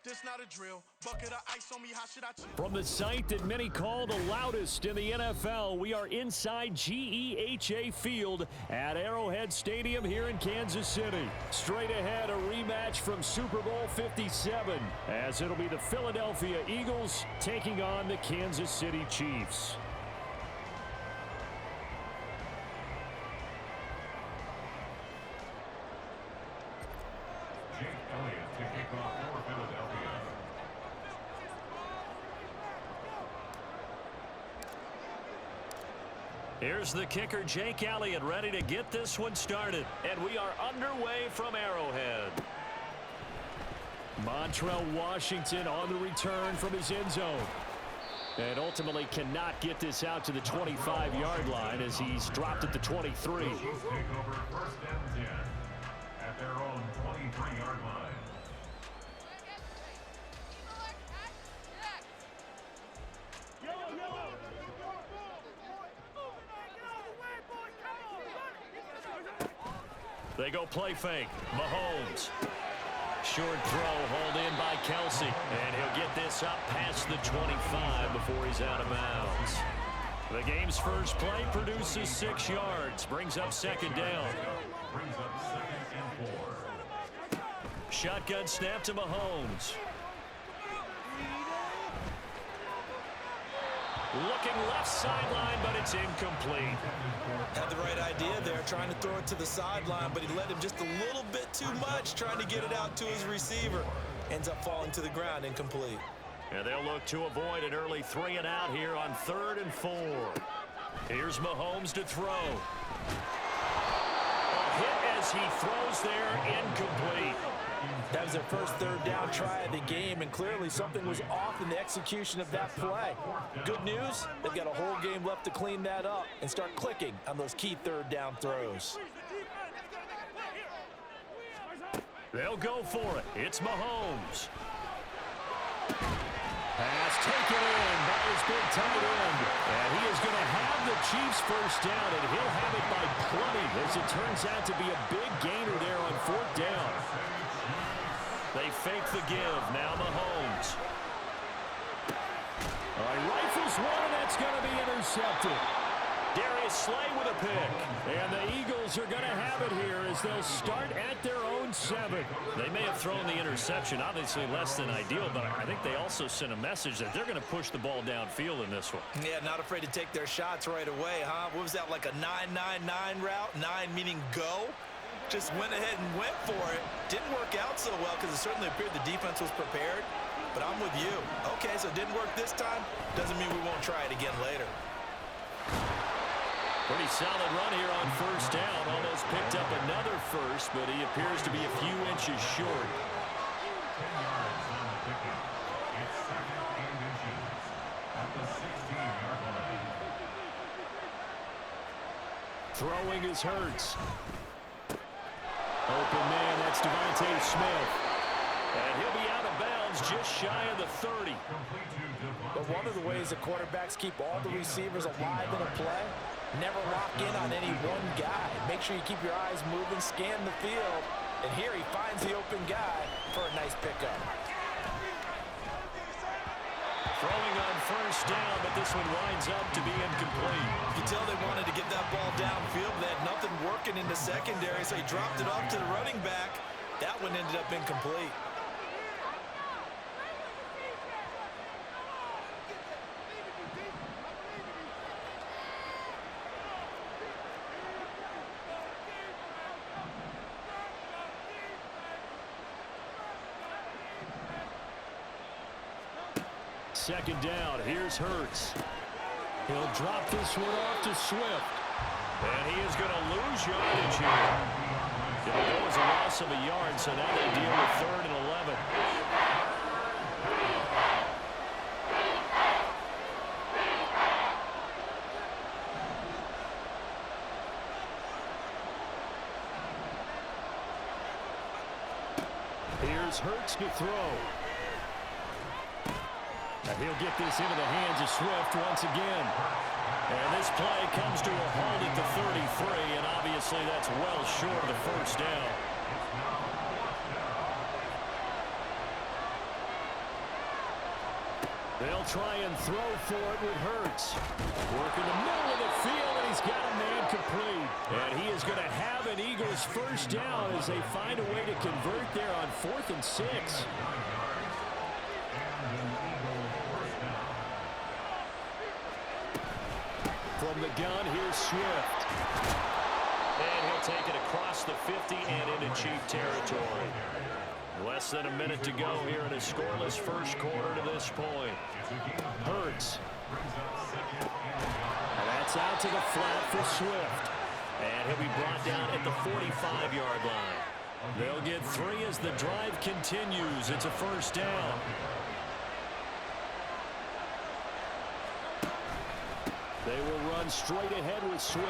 This not a drill. Bucket of ice on me, how should I chill? From the site that many call the loudest in the NFL, we are inside GEHA Field at Arrowhead Stadium here in Kansas City. Straight ahead, a rematch from Super Bowl 57, as it'll be the Philadelphia Eagles taking on the Kansas City Chiefs. Here's the kicker, Jake Elliott, ready to get this one started. And we are underway from Arrowhead. Montrell Washington on the return from his end zone. And ultimately cannot get this out to the 25-yard line as he's dropped at the 23. Take over 1st and 10 at their own 23-yard line. They go play fake. Mahomes. Short throw hauled in by Kelsey. And he'll get this up past the 25 before he's out of bounds. The game's first play produces 6 yards. Brings up 2nd down. Brings up 2nd and 4. Shotgun snap to Mahomes. Looking left sideline, but it's incomplete. Had the right idea there, trying to throw it to the sideline, but he led him just a little bit too much, trying to get it out to his receiver. Ends up falling to the ground, incomplete. And they'll look to avoid an early 3 and out here on 3rd and 4. Here's Mahomes to throw. A hit as he throws there, incomplete. That was their first 3rd down try of the game, and clearly something was off in the execution of that play. Good news, they've got a whole game left to clean that up and start clicking on those key 3rd down throws. They'll go for it. It's Mahomes. Pass taken in by his big tight end. And he is going to have the Chiefs first down, and he'll have it by plenty, as it turns out to be a big gainer there on 4th down. They fake the give. Now Mahomes. All right, rifles one, and that's going to be intercepted. Darius Slay with a pick. And the Eagles are going to have it here as they'll start at their own 7. They may have thrown the interception, obviously less than ideal, but I think they also sent a message that they're going to push the ball downfield in this one. Yeah, not afraid to take their shots right away, huh? What was that, like a 9-9-9 route? 9 meaning go? Just went ahead and went for it. Didn't work out so well because it certainly appeared the defense was prepared. But I'm with you. Okay, so it didn't work this time. Doesn't mean we won't try it again later. Pretty solid run here on 1st down. Almost picked up another first, but he appears to be a few inches short. 10 yards on the ticket. It's 2nd and inches at the 16-yard line. Throwing is Hurts. Open man, that's Devontae Smith. And he'll be out of bounds just shy of the 30. But one of the ways the quarterbacks keep all the receivers alive in a play, never lock in on any one guy. Make sure you keep your eyes moving, scan the field. And here he finds the open guy for a nice pickup. Throwing on 1st down, but this one winds up to be incomplete. You can tell they wanted to get that ball downfield. They had nothing working in the secondary, so he dropped it off to the running back. That one ended up incomplete. Second down, here's Hurts. He'll drop this one off to Swift. And he is going to lose yardage here. It'll go as a loss of a yard, so now they deal with 3rd and 11. Here's Hurts to throw. And he'll get this into the hands of Swift once again. And this play comes to a halt at the 33, and obviously that's well short of the 1st down. They'll try and throw for it with Hurts. Working the middle of the field, and he's got a man complete. And he is going to have an Eagles first down as they find a way to convert there on 4th and 6. From the gun, here's Swift. And he'll take it across the 50 and into Chief territory. Less than a minute to go here in a scoreless first quarter to this point. Hurts. And that's out to the flat for Swift. And he'll be brought down at the 45-yard line. They'll get 3 as the drive continues. It's a first down. They will run straight ahead with Swift.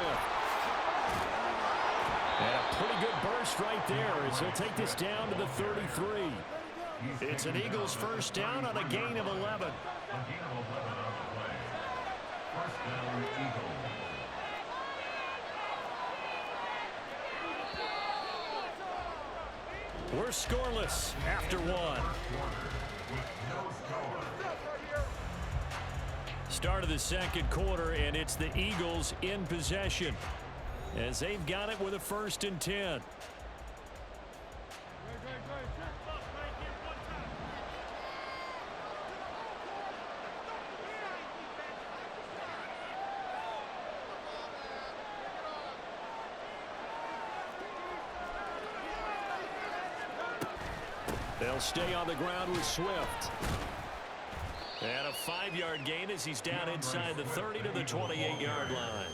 And a pretty good burst right there as he'll take this down to the 33. It's an Eagles first down on a gain of 11. A gain of 11 on the play. First down, Eagles. We're scoreless after 1. Start of the second quarter, and it's the Eagles in possession as they've got it with a 1st and 10. They'll stay on the ground with Swift. And a 5-yard gain as he's down inside the 30 to the 28-yard line.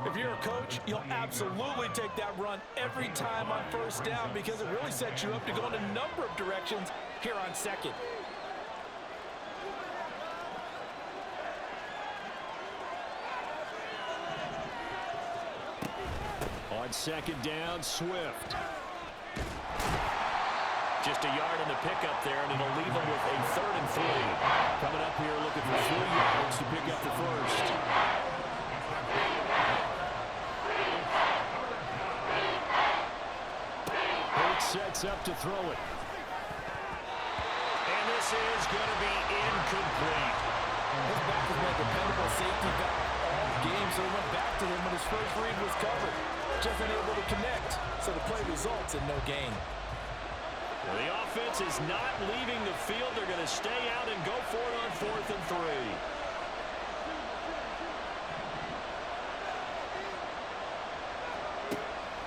If you're a coach, you'll absolutely take that run every time on first down because it really sets you up to go in a number of directions here on second. On second down, Swift. Just a yard in the pickup there, and it'll leave them with a 3rd and 3. Coming up here looking for 3 yards to pick up the first. Hurts sets up to throw it. And this is going to be incomplete. His back has been a dependable safety valve all game, so he went back to him when his first read was covered. Just unable to connect, so the play results in no gain. Well, the offense is not leaving the field. They're going to stay out and go for it on 4th and 3.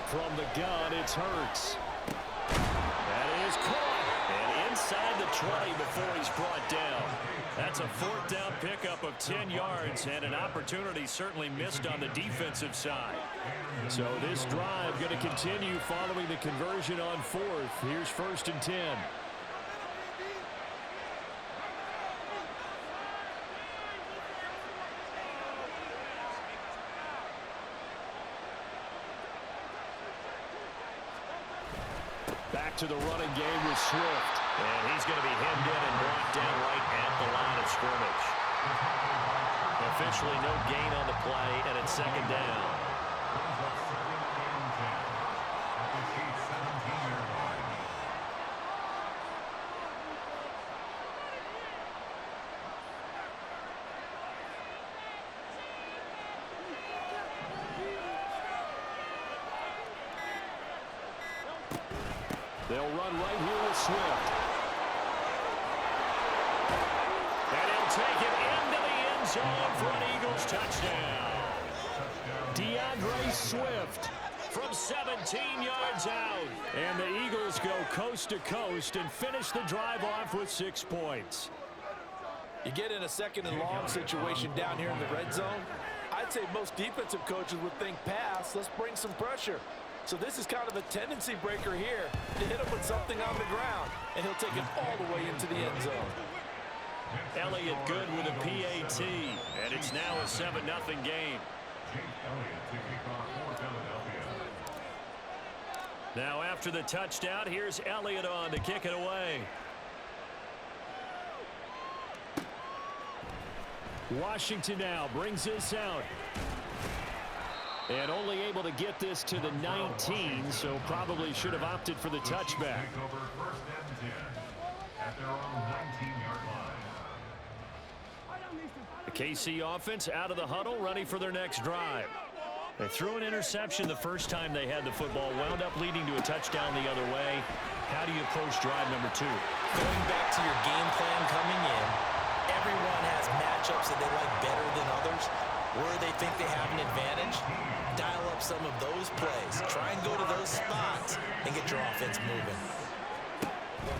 From the gun, it's Hurts. That is caught. And inside the 20 before he's brought down. That's a 4th down pickup of 10 yards and an opportunity certainly missed on the defensive side. So this drive going to continue following the conversion on 4th. Here's 1st and 10. Back to the running game with Swift. And he's going to be hemmed in and brought down right at the line of scrimmage. Officially no gain on the play, and it's second down. They'll run right here with Swift. And he'll take it into the end zone for an Eagles touchdown. DeAndre Swift from 17 yards out. And the Eagles go coast to coast and finish the drive off with 6 points. You get in a 2nd and long situation down here in the red zone. I'd say most defensive coaches would think pass. Let's bring some pressure. So this is kind of a tendency breaker here to hit him with something on the ground, and he'll take it all the way into the end zone. Elliott good with a PAT, and it's now a 7-0 game. Now after the touchdown, here's Elliott on to kick it away. Washington now brings this out. And only able to get this to the 19, so probably should have opted for the touchback. The KC offense out of the huddle, ready for their next drive. They threw an interception the first time they had the football, wound up leading to a touchdown the other way. How do you approach drive number 2? Going back to your game plan coming in, everyone has matchups that they like better than others. Where they think they have an advantage, dial up some of those plays. Try and go to those spots and get your offense moving.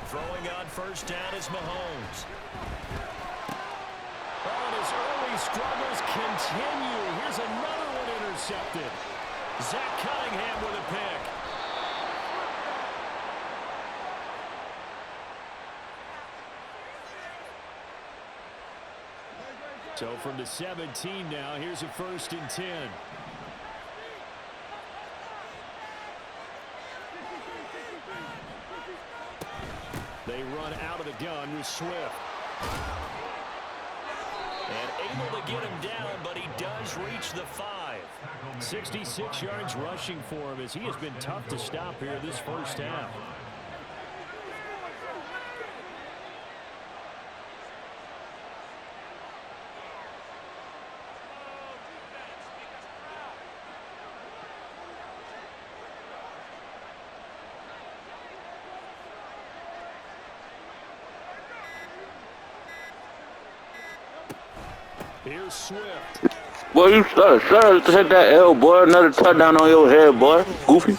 Throwing on first down is Mahomes. Oh, and his early struggles continue. Here's another one intercepted. Zach Cunningham with a pick. So from the 17 now, here's a 1st and 10. They run out of the gun with Swift. And able to get him down, but he does reach the 5. 66 yards rushing for him as he has been tough to stop here this first half. Here's Swift. Boy, you shut up. Take that L, boy. Another touchdown on your head, boy. Goofy.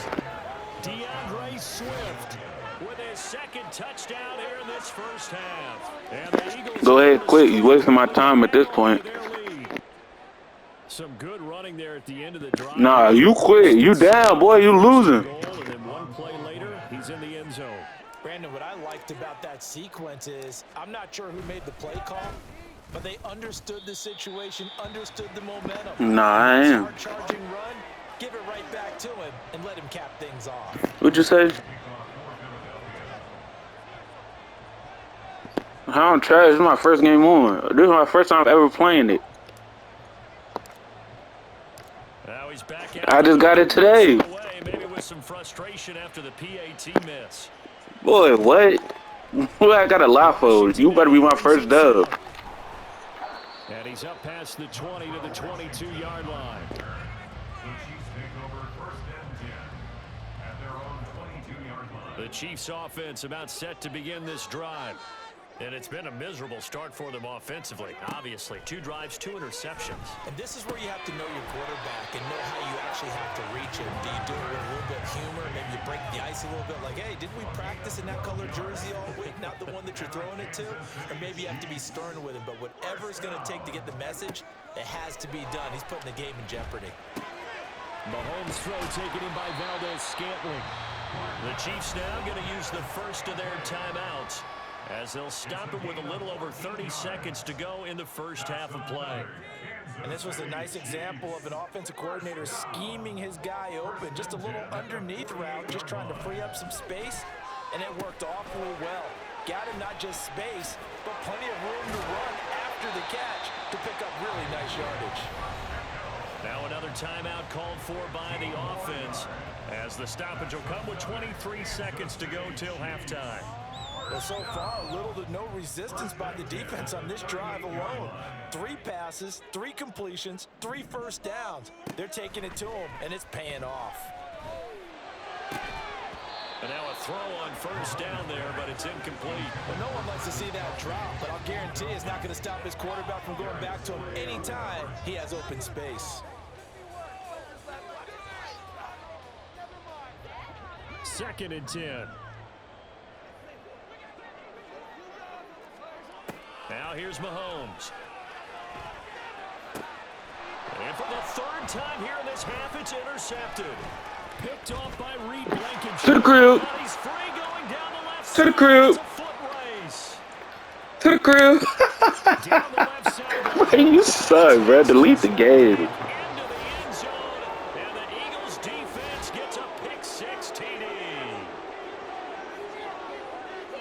DeAndre Swift with his 2nd touchdown here in this first half. And the Eagles Go ahead, quit. You wasting my time at this point. Some good running there at the end of the drive. Nah, you quit. You down, boy. You losing. And then one play later, he's in the end zone. Brandon, what I liked about that sequence is I'm not sure who made the play call, but they understood the situation, understood the momentum. Nah, I am. Hard charging run, give it right back to him, and let him cap things off. What'd you say? I don't try. This is my first game on. This is my first time ever playing it. Now he's back I just got it today. Maybe with some frustration after the PAT miss. Boy, what? What I got a lot for? You better be my first dub. And he's up past the 20 to the 22-yard line. The Chiefs take over 1st and 10 at their own 22-yard line. The Chiefs offense about set to begin this drive. And it's been a miserable start for them offensively, obviously. 2 drives, 2 interceptions. And this is where you have to know your quarterback and know how you actually have to reach him. Do you do it with a little bit of humor? Maybe you break the ice a little bit like, hey, didn't we practice in that color jersey all week? Not the one that you're throwing it to? Or maybe you have to be stern with him. But whatever it's going to take to get the message, it has to be done. He's putting the game in jeopardy. Mahomes' throw taken in by Valdez-Scantling. The Chiefs now going to use the first of their timeouts, as they'll stop him with a little over 30 seconds to go in the first half of play. And this was a nice example of an offensive coordinator scheming his guy open. Just a little underneath route, just trying to free up some space, and it worked awfully well. Got him not just space, but plenty of room to run after the catch to pick up really nice yardage. Now another timeout called for by the offense, as the stoppage will come with 23 seconds to go till halftime. Well, so far, little to no resistance by the defense on this drive alone. 3 passes, 3 completions, 3 first downs. They're taking it to him, and it's paying off. And now a throw on first down there, but it's incomplete. Well, no one likes to see that drop, but I'll guarantee it's not going to stop his quarterback from going back to him anytime he has open space. 2nd and 10. Now here's Mahomes. And for the 3rd time here in this half, it's intercepted. Picked off by Reed Blankenship. To the crib. He's free going down the left To the side. crib. It's a foot race. To the crib. Down the left side. Man, you suck, bro. Delete the game. Into the end zone. And the Eagles defense gets a pick 6 TD.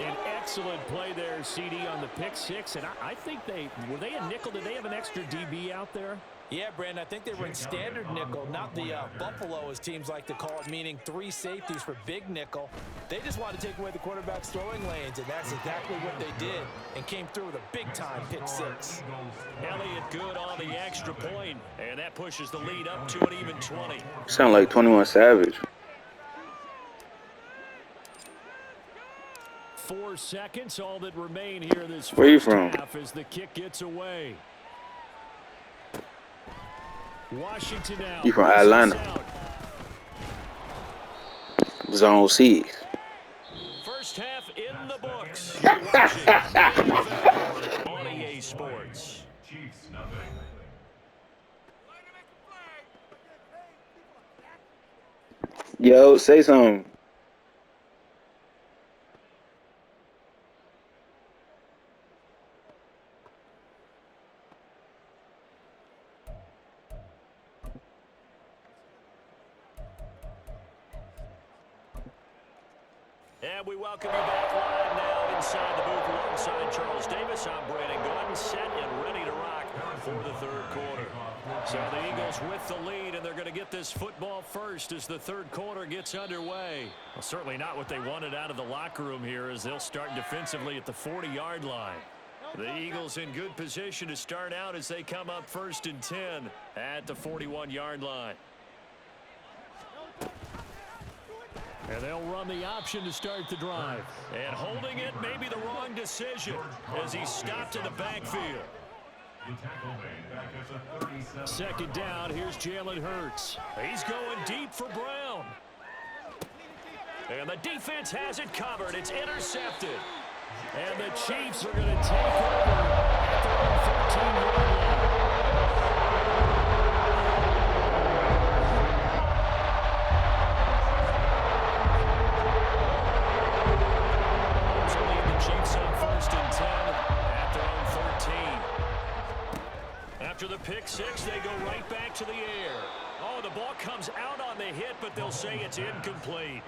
An excellent play there, CD, on the pick 6, and I think were they a nickel? Did they have an extra DB out there? Yeah, Brandon, I think they were in standard nickel, not the Buffalo, as teams like to call it, meaning 3 safeties for big nickel. They just wanted to take away the quarterback's throwing lanes, and that's exactly what they did, and came through with a big-time pick 6. Elliott good on the extra point, and that pushes the lead up to an even 20. Sound like 21 Savage. 4 seconds, all that remain here this Where you first from? half as the kick gets away. Washington now. You from Atlanta? Zone 6. First half in the books. On EA Sports. Chiefs nothing. Yo, say something. And we welcome you back live now inside the booth alongside Charles Davis. I'm Brandon Gordon, set and ready to rock for the third quarter. So the Eagles with the lead, and they're going to get this football first as the third quarter gets underway. Well, certainly not what they wanted out of the locker room here as they'll start defensively at the 40-yard line. The Eagles in good position to start out as they come up 1st and 10 at the 41-yard line. And they'll run the option to start the drive. And holding it may be the wrong decision as he stopped in the backfield. Second down, here's Jalen Hurts. He's going deep for Brown. And the defense has it covered. It's intercepted. And the Chiefs are going to take over at their own 13-yard line. After the pick 6, they go right back to the air. Oh, the ball comes out on the hit, but they'll say it's incomplete.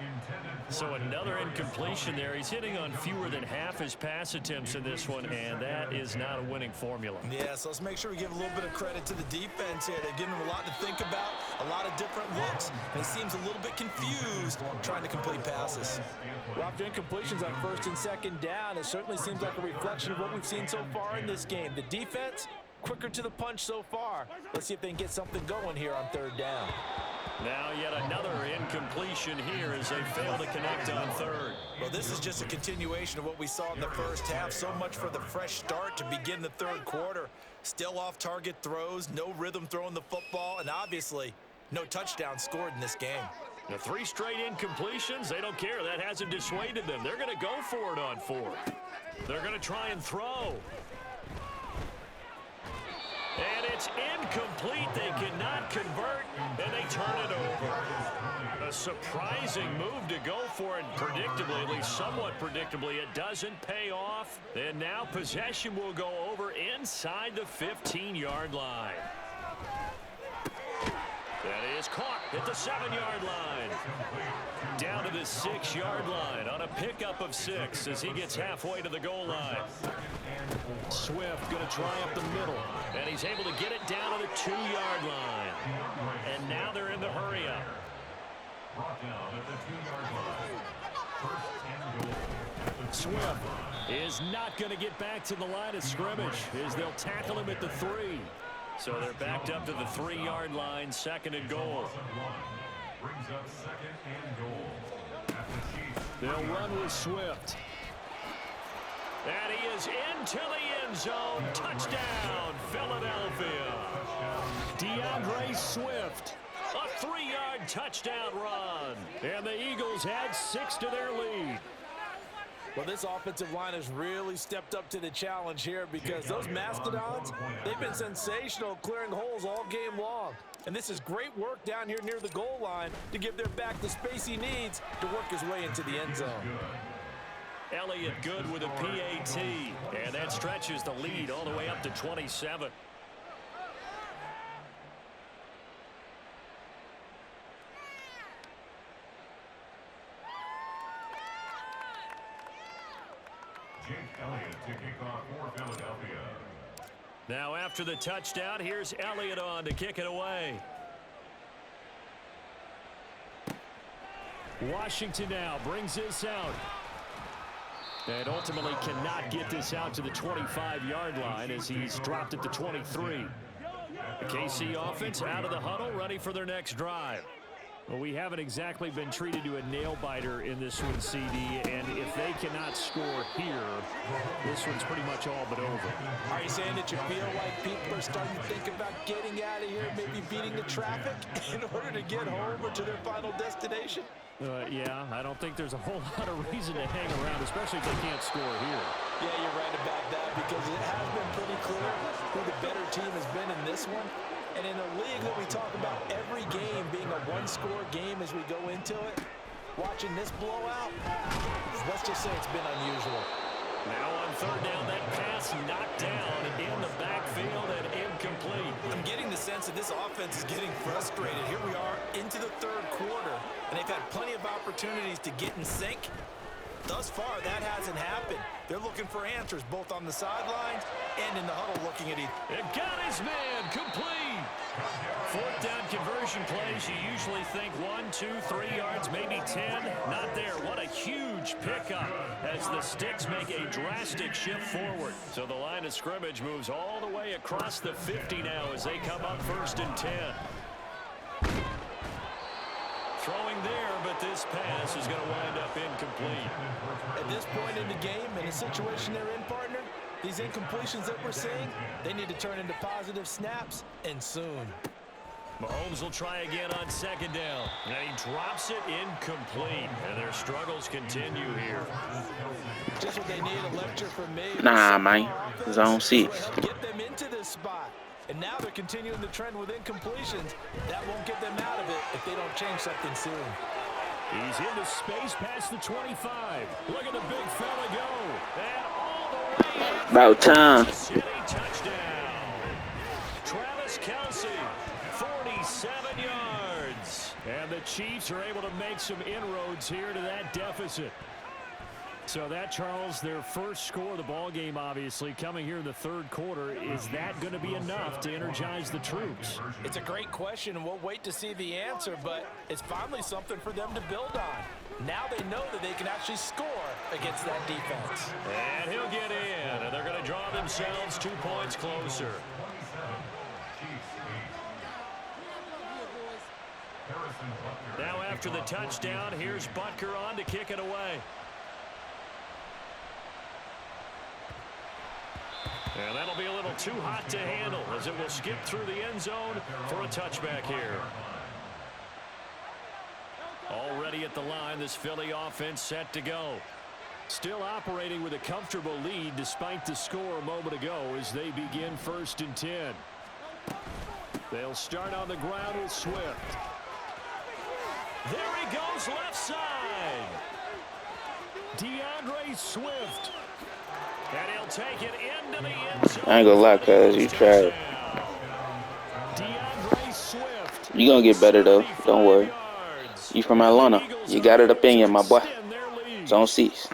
So another incompletion there. He's hitting on fewer than half his pass attempts in this one, and that is not a winning formula. Yeah, so let's make sure we give a little bit of credit to the defense here. They've given him a lot to think about, a lot of different looks, and he seems a little bit confused trying to complete passes. Well, after incompletions on 1st and 2nd down, it certainly seems like a reflection of what we've seen so far in this game. The defense, quicker to the punch so far. Let's see if they can get something going here on 3rd down. Now yet another incompletion here as they fail to connect on 3rd. Well, this is just a continuation of what we saw in the first half. So much for the fresh start to begin the 3rd quarter. Still off-target throws, no rhythm throwing the football, and obviously no touchdown scored in this game. The 3 straight incompletions, they don't care. That hasn't dissuaded them. They're going to go for it on 4th. They're going to try and throw. And it's incomplete. They cannot convert, and they turn it over. A surprising move to go for it predictably, at least somewhat predictably. It doesn't pay off. And now possession will go over inside the 15-yard line. That is caught at the 7-yard line. Down to the 6-yard line on a pickup of 6 as he gets halfway to the goal line. Swift going to try up the middle, and he's able to get it down to the 2-yard line. And now they're in the hurry-up. Swift is not going to get back to the line of scrimmage as they'll tackle him at the 3. So they're backed up to the 3-yard line, 2nd and goal. Brings up 2nd and goal. At the Chiefs. They'll run with Swift. And he is into the end zone. Touchdown, Philadelphia. DeAndre Swift. A 3-yard touchdown run. And the Eagles add 6 to their lead. Well, this offensive line has really stepped up to the challenge here because those Mastodons, they've been sensational clearing holes all game long. And this is great work down here near the goal line to give their back the space he needs to work his way into the end zone. Elliott good with a PAT, and that stretches the lead all the way up to 27. Elliott to kick off for Philadelphia. Now after the touchdown, here's Elliott on to kick it away. Washington now brings this out. And ultimately cannot get this out to the 25-yard line as he's dropped at the 23. The KC offense out of the huddle, ready for their next drive. Well, we haven't exactly been treated to a nail-biter in this one, CD, and if they cannot score here, this one's pretty much all but over. Are you saying that you feel like people are starting to think about getting out of here, maybe beating the traffic in order to get home or to their final destination? Yeah, I don't think there's a whole lot of reason to hang around, especially if they can't score here. Yeah, you're right about that because it has been pretty clear who the better team has been in this one. And in a league that we talk about every game being a one-score game as we go into it, watching this blowout, let's just say it's been unusual. Now on third down, that pass knocked down in the backfield and incomplete. I'm getting the sense that this offense is getting frustrated. Here we are into the third quarter, and they've had plenty of opportunities to get in sync. Thus far, that hasn't happened. They're looking for answers both on the sidelines and in the huddle looking at each. It got his man complete. Fourth down conversion plays, you usually think 1, 2, 3 yards, maybe 10. Not there. What a huge pickup as the Sticks make a drastic shift forward. So the line of scrimmage moves all the way across the 50 now as they come up 1st and 10. Throwing there, but this pass is going to wind up incomplete. At this point in the game, in the situation they're in, partner, these incompletions that we're seeing, they need to turn into positive snaps, and soon. Mahomes will try again on 2nd down. And he drops it incomplete. And their struggles continue here. Just what they need, a lecture from me. Nah, man. Zone 6. Get them into this spot. And now they're continuing the trend with incompletions. That won't get them out of it if they don't change something soon. He's into space past the 25. Look at the big fella go. And all the way in. About time. City touchdown. Travis Kelce, 47 yards. And the Chiefs are able to make some inroads here to that deficit. So that, Charles, their first score of the ball game, obviously, coming here in the third quarter. Is that going to be enough to energize the troops? It's a great question, and we'll wait to see the answer, but it's finally something for them to build on. Now they know that they can actually score against that defense. And he'll get in, and they're going to draw themselves 2 points closer. Now after the touchdown, here's Butker on to kick it away. And that'll be a little too hot to handle as it will skip through the end zone for a touchback here. Already at the line, this Philly offense set to go. Still operating with a comfortable lead despite the score a moment ago as they begin 1st and 10. They'll start on the ground with Swift. There he goes left side. DeAndre Swift. And he'll take it into the end zone. I ain't gonna lie, cuz you tried. DeAndre Swift. You gonna get better though. Don't worry. You from Atlanta. You got it up in you, my boy. Zone 6.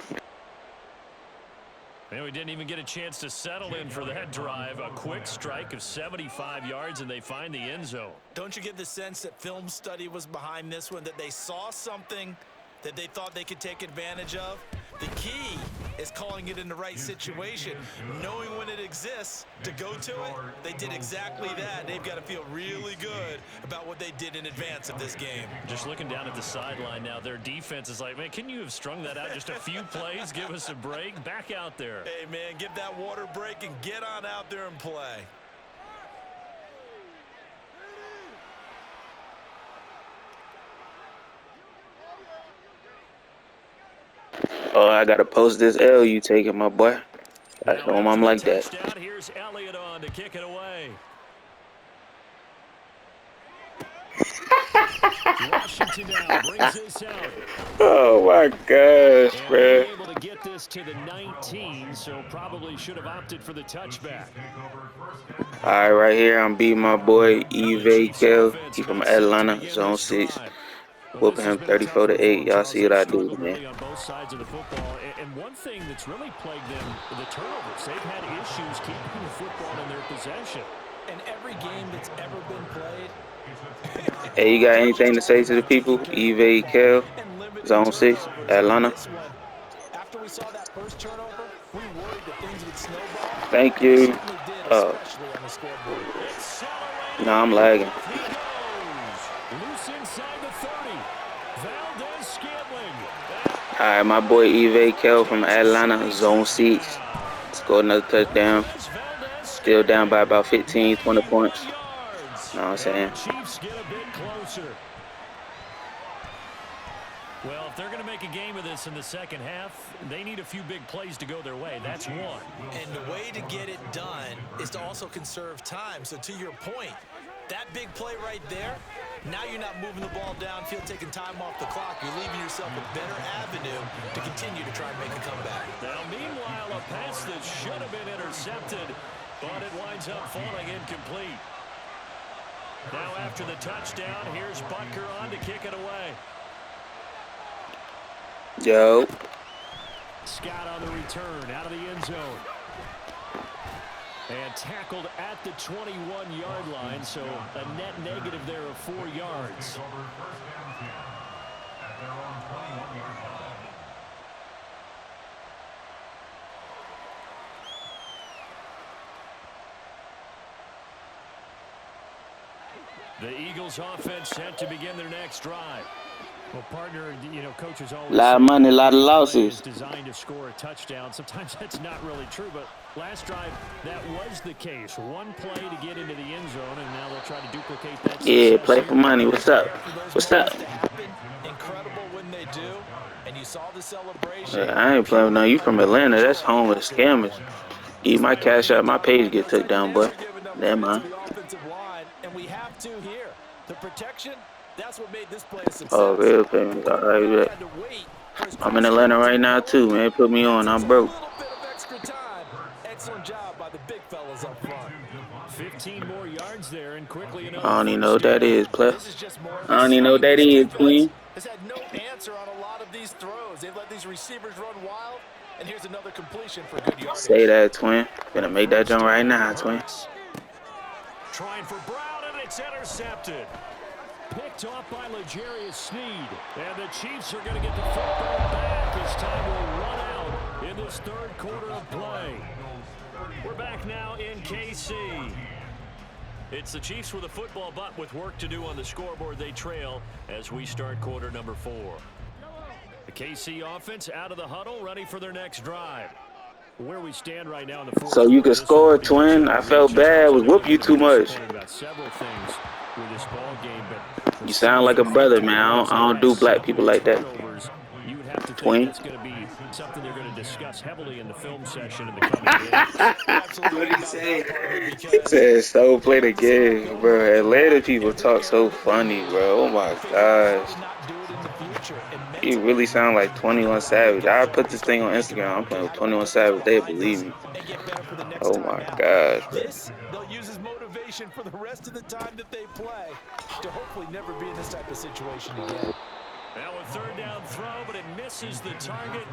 And we didn't even get a chance to settle in for that drive. A quick strike of 75 yards, and they find the end zone. Don't you get the sense that film study was behind this one, that they saw something that they thought they could take advantage of? The key is calling it in the right situation, knowing when it exists to go to it. They did exactly that. They've got to feel really good about what they did in advance of this game. Just looking down at the sideline now, their defense is like, man, can you have strung that out just a few plays? Give us a break. Back out there. Hey, man, give that water break and get on out there and play. Oh, I gotta post this L you taking, my boy. I show him I'm like that. Here's Elliott on to kick it away. Washington now brings this out. Oh my gosh, man. Able to get this to the 19, so probably should have opted for the touchback. Alright, right here I'm beating my boy Eve Kel. He from Atlanta, Zone 6. Whooping him 34-8. Y'all see what I do, man. On both sides of the football. And one thing that's really plagued them, the turnovers. They've had issues keeping the football in their possession. And every game that's ever been played. Hey, you got anything to say to the people? Eve, Kel, Zone 6, Atlanta. After we saw that first turnover, we worried that things would snowball. Thank They you. certainly did, especially on the scoreboard. Nah, I'm lagging. He goes. Loose inside the 30. Valdez Scantling. All right, my boy Eve, Kel from Atlanta, Zone 6. Scored another touchdown. Still down by about 15, 20 points. Know what I'm saying? Chiefs get a bit closer. Well, if they're going to make a game of this in the second half, they need a few big plays to go their way. That's one. And the way to get it done is to also conserve time. So to your point, that big play right there, now you're not moving the ball downfield, taking time off the clock. You're leaving yourself a better avenue to continue to try and make a comeback. Now, meanwhile, a pass that should have been intercepted, but it winds up falling incomplete. Now after the touchdown, here's Butker on to kick it away. Yo. Scott on the return, out of the end zone. And tackled at the 21-yard line, so a net negative there of 4 yards. The Eagles offense set to begin their next drive. Well, partner, you know, coaches always a lot of money, a lot of losses. Designed to score a touchdown. Sometimes that's not really true, but last drive that was the case. One play to get into the end zone, and now they'll try to duplicate that. Yeah, play for money. What's up? What's up? Incredible when they do, and you saw the celebration. Yeah, I ain't playing with no. You from Atlanta? That's home with scammers. Eat my cash out, my page get took down, boy. Never mind. And we have to here. The protection, that's what made this play a success. Oh, real payment. All right, I'm in Atlanta right now too, man. Put me on. I'm broke. Excellent job by the big fellas up front. 15 more yards there, and quickly enough. I don't even know what that is, plus. I don't even know what that is, Queen. Has had no answer on a lot of these throws. They've let these receivers run wild, and here's another completion for good yardage. Say that, Twin. Gonna make that jump right now, Twin. Trying for Brown, and it's intercepted. Picked off by L'Jarius Sneed. And the Chiefs are going to get the football back as time will run out in this third quarter of play. We're back now in KC. It's the Chiefs with a football, but with work to do on the scoreboard, they trail as we start quarter number 4. The KC offense out of the huddle, ready for their next drive. Where we stand right now in the fourth. So you could score, Twin. I felt bad. I was whooping you too much. Several things with this ball game, but you sound like a brother, man. I don't do black people like that. You would have to Twin. think it's going to be something they're going to discuss heavily in the film session in the coming days. What did he say? He said, so play the game, bro. Atlanta people talk so funny, bro. Oh my gosh. He really sound like 21 Savage. I put this thing on Instagram. I'm playing with 21 Savage. They believe me. Oh my gosh, bro. They'll use his motivation for the rest of the time that they play to hopefully never be in this type of situation again. Now a third down throw, but it misses the target.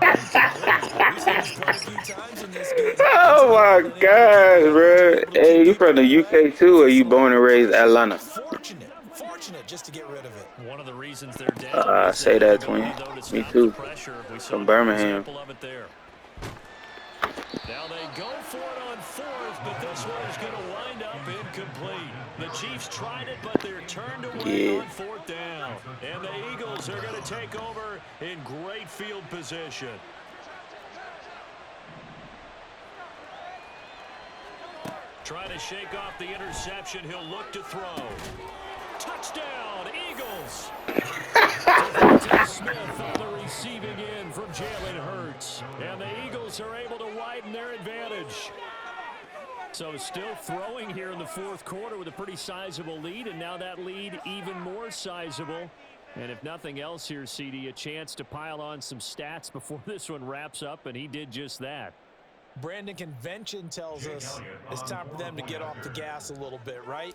Oh my gosh, bro. Hey, you from the UK too, or you born and raised Atlanta? Fortunate just to get rid of it. One of the reasons they're down. Say that, Twin. Me too. From Birmingham. Now they go for it on fourth, but this one is going to wind up incomplete. The Chiefs tried it, but they're turned away on fourth down. And the Eagles are going to take over in great field position. Trying to shake off the interception. He'll look to throw. Touchdown, Eagles. Smith on the receiving end from Jalen Hurts. And the Eagles are able to widen their advantage. So still throwing here in the fourth quarter with a pretty sizable lead, and now that lead even more sizable. And if nothing else here, CD, a chance to pile on some stats before this one wraps up, and he did just that. Brandon, convention tells us it's time for them to get off the gas a little bit, right?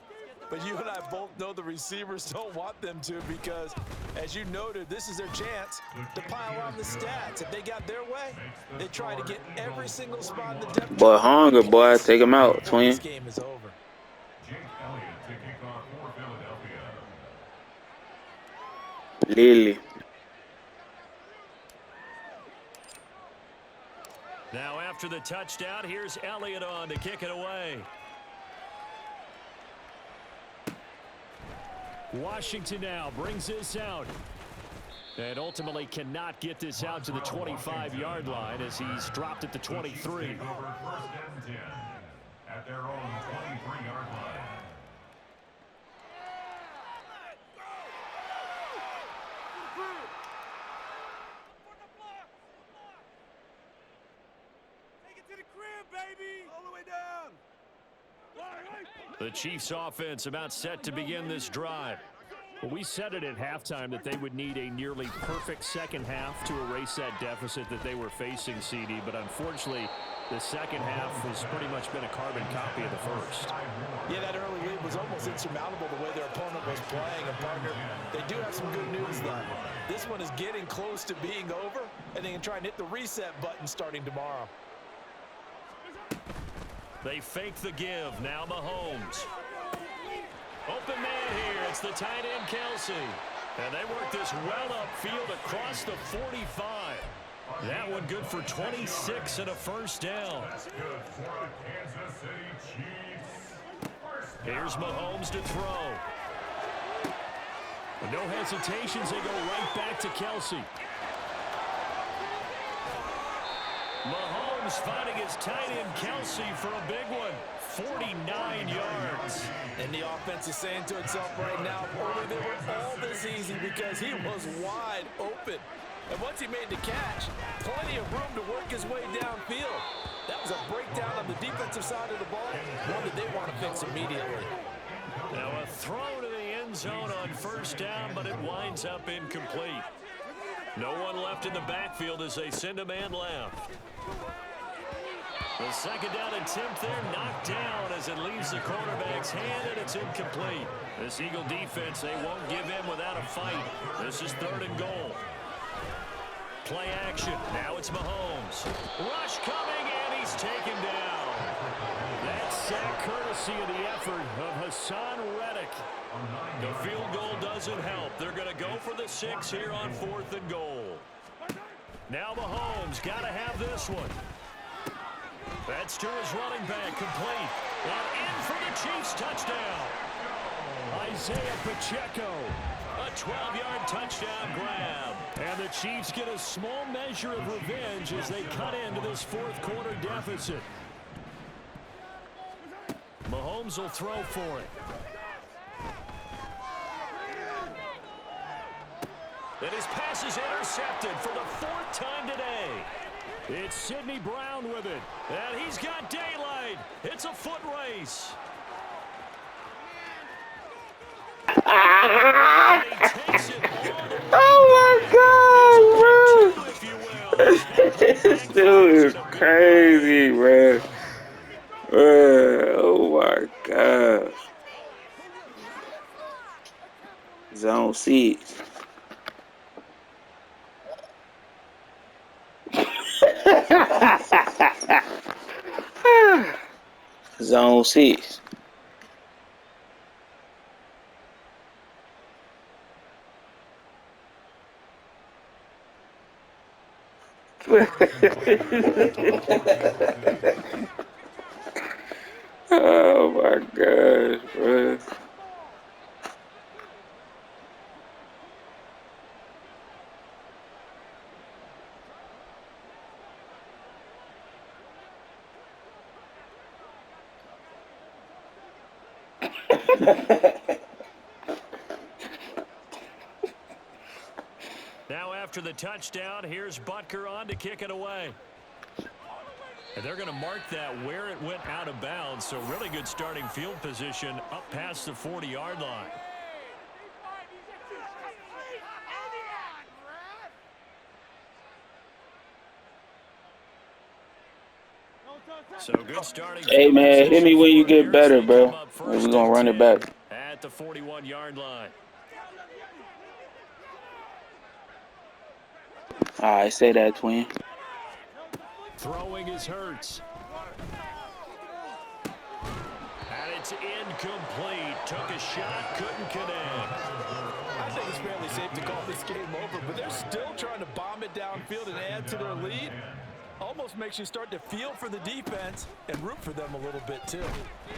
But you and I both know the receivers don't want them to because, as you noted, this is their chance to pile on the stats. If they got their way, they try to get every single spot in the depth Boy, chart. hunger, boy. Take him out, twin. This game is over. Jake Elliott to kick off for Philadelphia. Lily. Now after the touchdown, here's Elliott on to kick it away. Washington now brings this out. And ultimately cannot get this out to the 25-yard line as he's dropped at the 23. Over 1st and 10 at their own 23-yard line. The Chiefs offense about set to begin this drive. Well, we said it at halftime that they would need a nearly perfect second half to erase that deficit that they were facing, CD, but unfortunately the second half has pretty much been a carbon copy of the first. Yeah, that early lead was almost insurmountable the way their opponent was playing. And partner, they do have some good news though. This one is getting close to being over, and they can try and hit the reset button starting tomorrow. They fake the give. Now Mahomes. Open man here. It's the tight end, Kelsey. And they work this well upfield across the 45. That one good for 26 and a first down. That's good for the Kansas City Chiefs. Here's Mahomes to throw. With no hesitations, they go right back to Kelsey. Mahomes finding his tight end Kelsey for a big one. 49 yards. And the offense is saying to itself right now, only they were all this easy because he was wide open. And once he made the catch, plenty of room to work his way downfield. That was a breakdown on the defensive side of the ball, one that they want to fix immediately. Now a throw to the end zone on first down, but it winds up incomplete. No one left in the backfield as they send a man left. The second down attempt there knocked down as it leaves the quarterback's hand, and it's incomplete. This Eagle defense, they won't give in without a fight. This is 3rd and goal. Play action. Now it's Mahomes. Rush coming, and he's taken down. That sack courtesy of the effort of Hassan Reddick. The field goal doesn't help. They're going to go for the 6 here on 4th and goal. Now Mahomes got to have this one. That's to his running back, complete. And in for the Chiefs touchdown. Isaiah Pacheco, a 12-yard touchdown grab. And the Chiefs get a small measure of revenge as they cut into this 4th quarter deficit. Mahomes will throw for it. And his pass is intercepted for the 4th time today. It's Sidney Brown with it. And he's got daylight. It's a foot race. Oh my God, bro. This dude is crazy, bro. Oh my God. Zone 6. Zone 6. Oh my gosh, bro. Now after the touchdown, here's Butker on to kick it away. And they're going to mark that where it went out of bounds. So really good starting field position up past the 40-yard line. So good starting. Hey man, hit me when you get better, bro. We're gonna run it back. the 41-yard line. I say that, twin. Throwing is Hurts. And it's incomplete. Took a shot, couldn't connect. I think it's fairly safe to call this game over, but they're still trying to bomb it downfield and add to their lead. Almost makes you start to feel for the defense and root for them a little bit, too.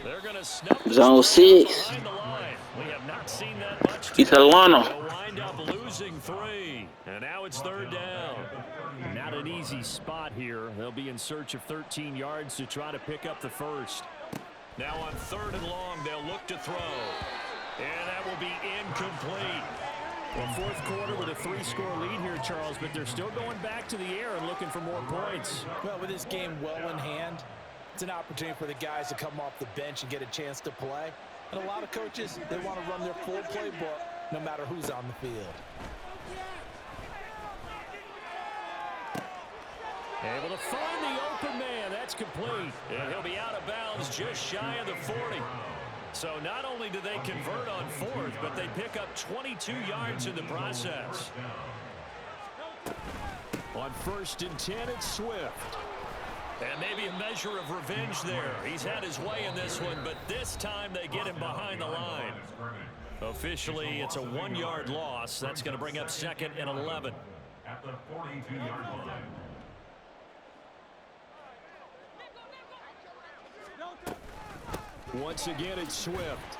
They're going to snub Zone 6. behind the line. We have not seen that much He's today. Alana. They'll wind up losing 3. And now it's 3rd down. Not an easy spot here. They'll be in search of 13 yards to try to pick up the first. Now on 3rd and long, they'll look to throw. And that will be incomplete. Well, 4th quarter with a 3-score lead here, Charles, but they're still going back to the air and looking for more points. Well, with this game well in hand, it's an opportunity for the guys to come off the bench and get a chance to play. And a lot of coaches, they want to run their full playbook no matter who's on the field. Able to find the open man. That's complete. And he'll be out of bounds just shy of the 40. So not only do they convert on 4th, but they pick up 22 yards in the process. On 1st and 10, it's Swift. And maybe a measure of revenge there. He's had his way in this one, but this time they get him behind the line. Officially, it's a 1-yard loss. That's going to bring up 2nd and 11. At the 42-yard line. Once again, it's Swift.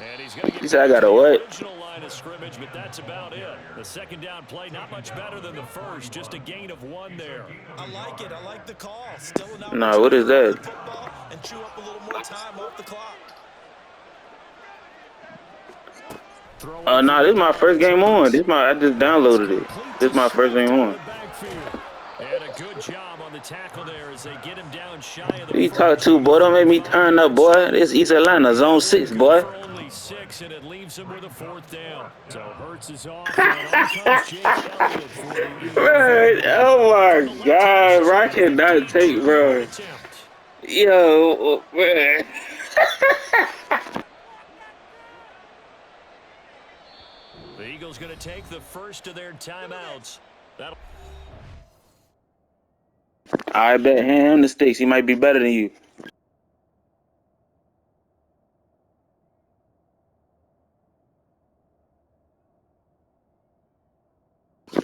And he's going to get He said, I got a what? original line of scrimmage, but that's about it. The 2nd down play, not much better than the 1st, just a gain of 1 there. I like it. I like the call. Still an Nah, what is that? football and chew up a little more time off the clock. Nah, this is my first game on. I just downloaded it. This is my first game on. And a good job on the tackle there as they get him down shy of the Who you talk to, boy? Don't make me turn up, boy. This East Atlanta, zone 6, boy. For only 6, and it leaves him with a 4th down. So Hurts is off, and on comes Jake Elliott for the Right. Oh my God, bro. I cannot take, bro. attempt. Yo, man. The Eagles going to take the first of their timeouts. That'll I bet him the stakes. He might be better than you.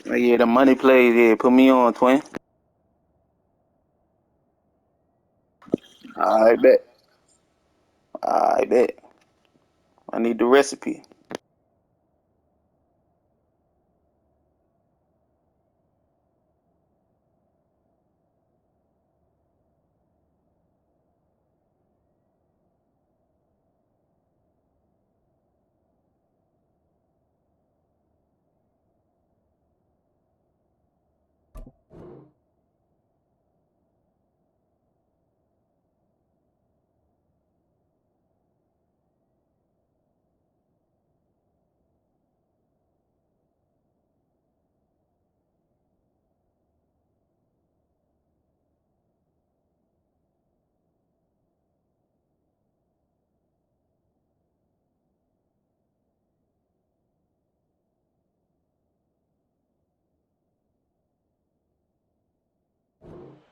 Yeah, the money plays. Yeah, put me on, twin. I bet. I bet. I need the recipe.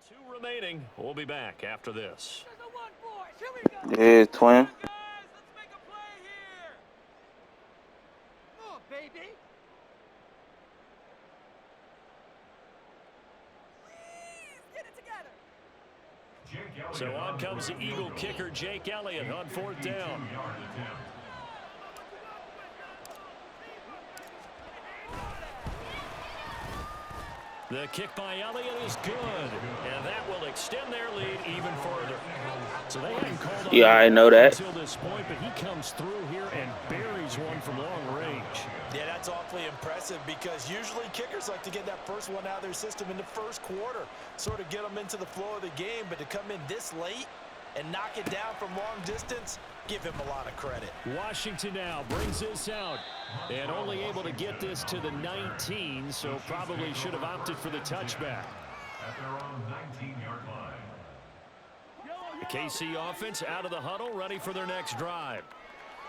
Two remaining. We'll be back after this. Yeah, twin. So on comes the Eagle kicker, Jake Elliott, on 4th down. The kick by Elliott is good, and that will extend their lead even further. So they haven't called on Yeah, I know that. until this point, but he comes through here and buries one from long range. Yeah, that's awfully impressive because usually kickers like to get that first one out of their system in the 1st quarter, sort of get them into the flow of the game, but to come in this late and knock it down from long distance, give him a lot of credit. Washington now brings this out and only able to get this to the 19, so probably should have opted for the touchback. At their own 19-yard line. The KC offense out of the huddle, ready for their next drive.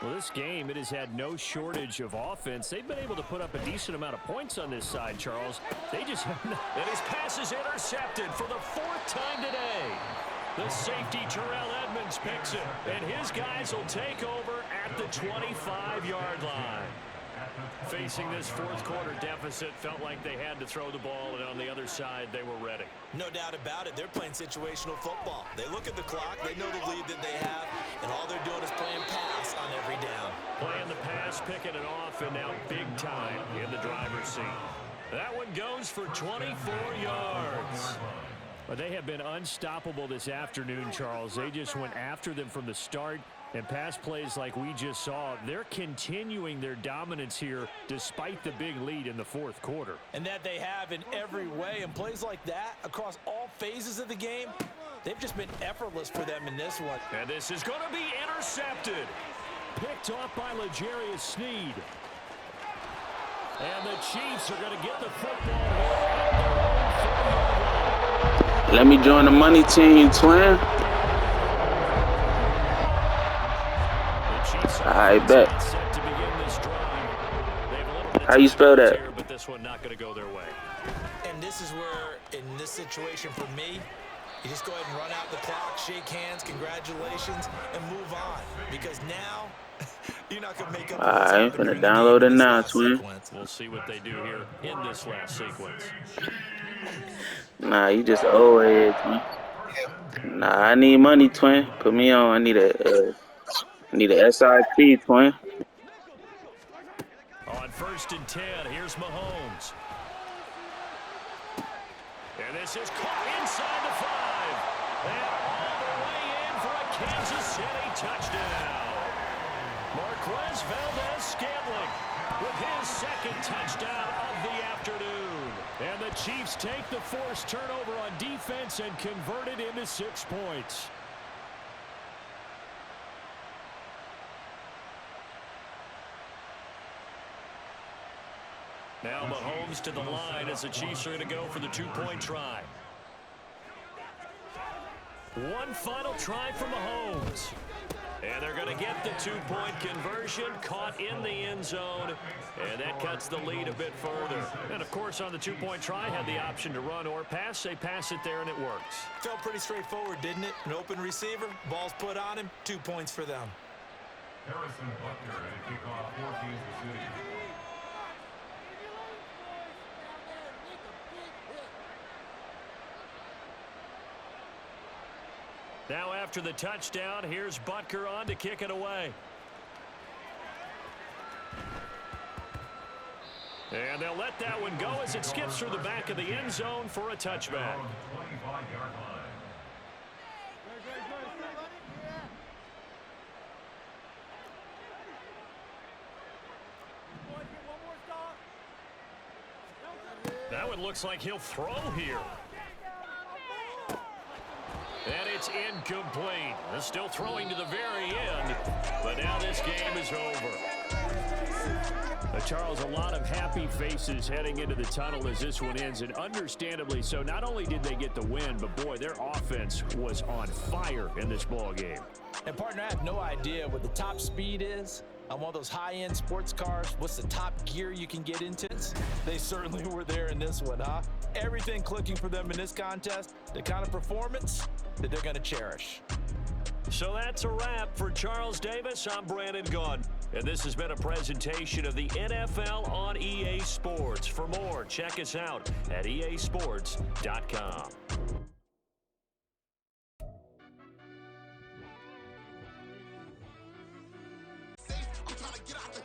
Well, this game, it has had no shortage of offense. They've been able to put up a decent amount of points on this side, Charles. They just have not. And his pass is intercepted for the 4th time today. The safety, Terrell Edmonds, picks it, and his guys will take over at the 25-yard line. Facing this 4th quarter deficit, felt like they had to throw the ball, and on the other side, they were ready. No doubt about it. They're playing situational football. They look at the clock, they know the lead that they have, and all they're doing is playing pass on every down. Playing the pass, picking it off, and now big time in the driver's seat. That one goes for 24 yards. But they have been unstoppable this afternoon, Charles. They just went after them from the start. And pass plays like we just saw, they're continuing their dominance here despite the big lead in the 4th quarter. And that they have in every way. And plays like that across all phases of the game, they've just been effortless for them in this one. And this is going to be intercepted. Picked off by L'Jarius Sneed. And the Chiefs are going to get the football at their own 4-yard line. Let me join the money team, twin. I bet. How you spell that? But this one not going to go their way. And this is where, in this situation for me, you just go ahead and run out the clock, shake hands, congratulations, and move on. Because now, you're not going to make up for what's I'm happened finna during the download game it in this now, last twin. sequence. We'll see what they do here in this last sequence. Nah, you just old head, twin. Nah, I need money, twin. Put me on. I need a SIP, twin. On 1st and 10, here's Mahomes. And this is caught inside the 5. And all the way in for a Kansas City touchdown. Marquez Valdez-Scantling with his 2nd touchdown of the afternoon. And the Chiefs take the forced turnover on defense and convert it into 6 points. Now Mahomes to the line as the Chiefs are going to go for the 2-point try. One final try for Mahomes. And they're going to get the 2-point conversion, caught in the end zone, and that cuts the lead a bit further. And, of course, on the 2-point try, had the option to run or pass. They pass it there, and it works. Felt pretty straightforward, didn't it? An open receiver, ball's put on him, 2 points for them. Harrison Butker at kickoff for Kansas City. Now after the touchdown, here's Butker on to kick it away. And they'll let that one go as it skips through the back of the end zone for a touchback. 25-yard line. That one looks like he'll throw here. And it's incomplete. They're still throwing to the very end, but now this game is over. Charles, a lot of happy faces heading into the tunnel as this one ends, and understandably so. Not only did they get the win, but boy, their offense was on fire in this ball game. And partner, I have no idea what the top speed is on one of those high-end sports cars. What's the top gear you can get into? They certainly were there in this one, huh? Everything clicking for them in this contest, the kind of performance that they're going to cherish. So that's a wrap for Charles Davis. I'm Brandon Gaudin, and this has been a presentation of the NFL on EA Sports. For more, check us out at easports.com. I'm trying to get out the